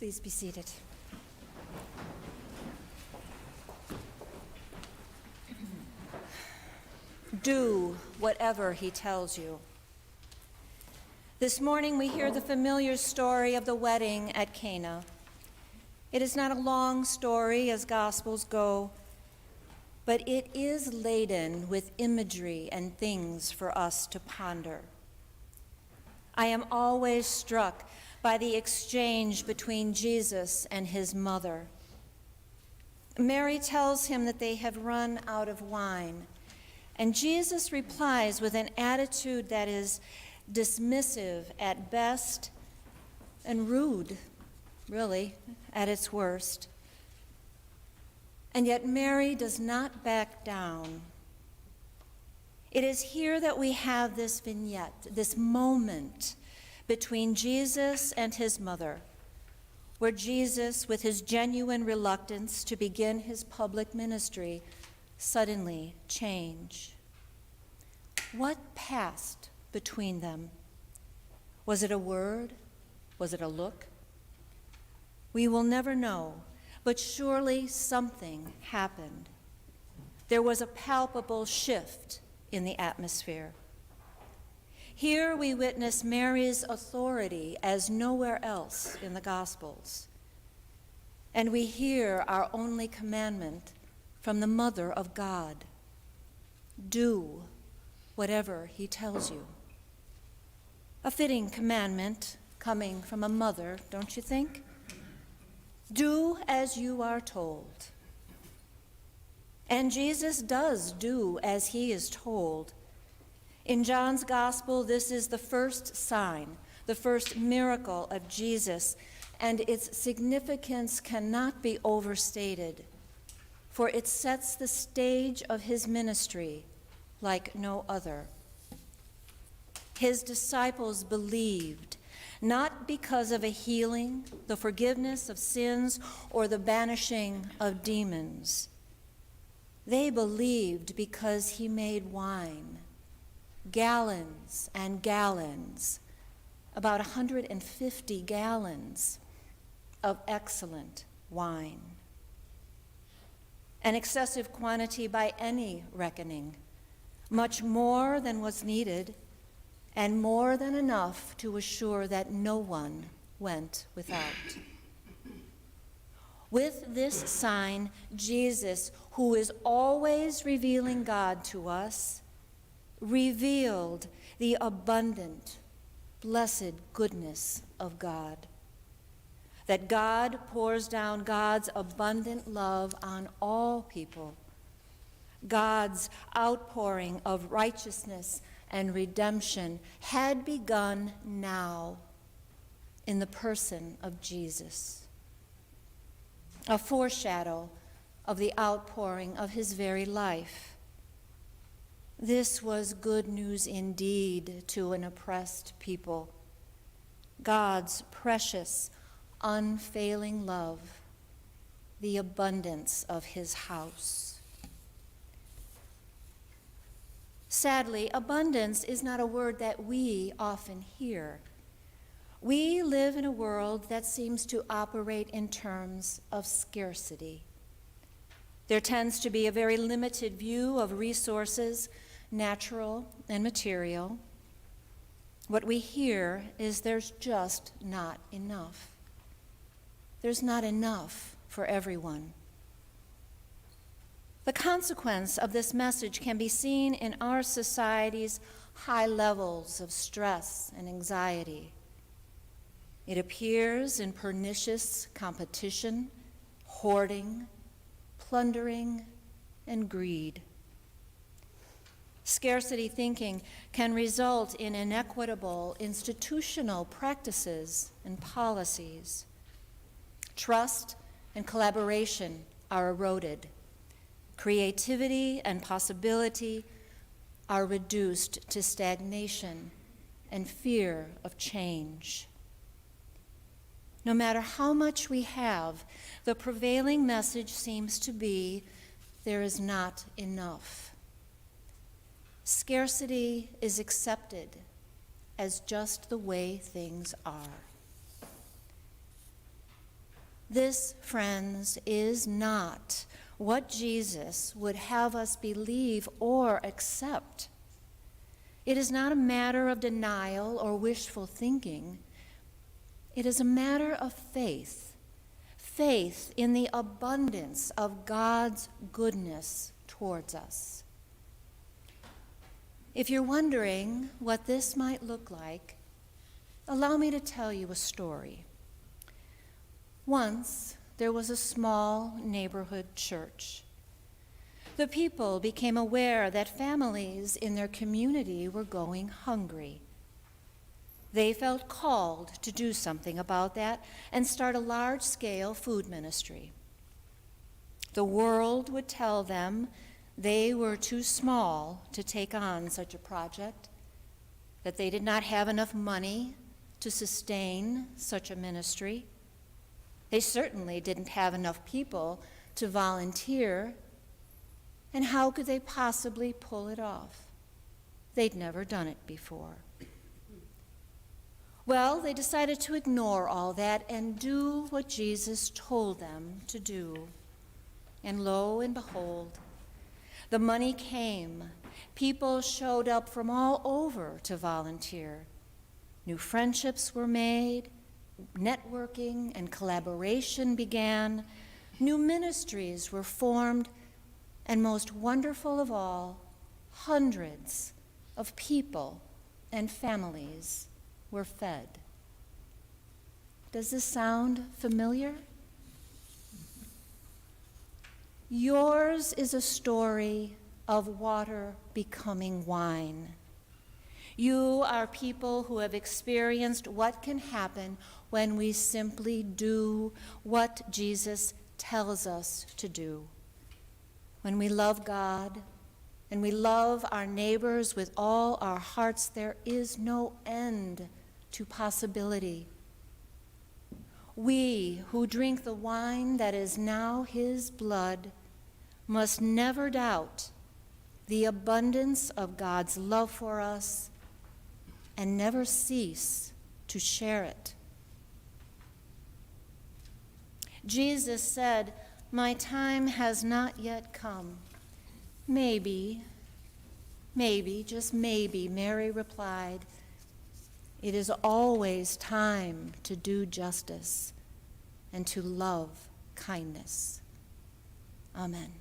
Please be seated. Do whatever he tells you. This morning we hear the familiar story of the wedding at Cana. It is not a long story as Gospels go, but it is laden with imagery and things for us to ponder. I am always struck by the exchange between Jesus and his mother. Mary tells him that they have run out of wine, and Jesus replies with an attitude that is dismissive at best and rude, really, at its worst. And yet Mary does not back down. It is here that we have this vignette, this moment between Jesus and his mother, where Jesus, with his genuine reluctance to begin his public ministry, suddenly changed. What passed between them? Was it a word? Was it a look? We will never know, but surely something happened. There was a palpable shift in the atmosphere. Here we witness Mary's authority as nowhere else in the Gospels. And we hear our only commandment from the Mother of God. Do whatever he tells you. A fitting commandment coming from a mother, don't you think? Do as you are told. And Jesus does do as he is told. In John's Gospel, this is the first sign, the first miracle of Jesus, and its significance cannot be overstated, for it sets the stage of his ministry like no other. His disciples believed, not because of a healing, the forgiveness of sins, or the banishing of demons. They believed because he made wine, gallons and gallons, about 150 gallons of excellent wine. An excessive quantity by any reckoning, much more than was needed, and more than enough to assure that no one went without. With this sign, Jesus, who is always revealing God to us, revealed the abundant, blessed goodness of God. That God pours down God's abundant love on all people. God's outpouring of righteousness and redemption had begun now in the person of Jesus. A foreshadow of the outpouring of his very life. This was good news indeed to an oppressed people. God's precious, unfailing love, the abundance of his house. Sadly, abundance is not a word that we often hear. We live in a world that seems to operate in terms of scarcity. There tends to be a very limited view of resources, natural and material. What we hear is there's just not enough. There's not enough for everyone. The consequence of this message can be seen in our society's high levels of stress and anxiety. It appears in pernicious competition, hoarding, plundering, and greed. Scarcity thinking can result in inequitable institutional practices and policies. Trust and collaboration are eroded. Creativity and possibility are reduced to stagnation and fear of change. No matter how much we have, the prevailing message seems to be there is not enough. Scarcity is accepted as just the way things are. This, friends, is not what Jesus would have us believe or accept. It is not a matter of denial or wishful thinking. It is a matter of faith, faith in the abundance of God's goodness towards us. If you're wondering what this might look like, allow me to tell you a story. Once, there was a small neighborhood church. The people became aware that families in their community were going hungry. They felt called to do something about that and start a large-scale food ministry. The world would tell them they were too small to take on such a project, that they did not have enough money to sustain such a ministry. They certainly didn't have enough people to volunteer, and how could they possibly pull it off? They'd never done it before. Well, they decided to ignore all that and do what Jesus told them to do. And lo and behold, the money came. People showed up from all over to volunteer. New friendships were made, networking and collaboration began, new ministries were formed, and most wonderful of all, hundreds of people and families were fed. Does this sound familiar? Yours is a story of water becoming wine. You are people who have experienced what can happen when we simply do what Jesus tells us to do. When we love God and we love our neighbors with all our hearts, there is no end to possibility. We who drink the wine that is now his blood must never doubt the abundance of God's love for us and never cease to share it. Jesus said, "My time has not yet come." Maybe, just maybe, Mary replied, "It is always time to do justice and to love kindness." Amen.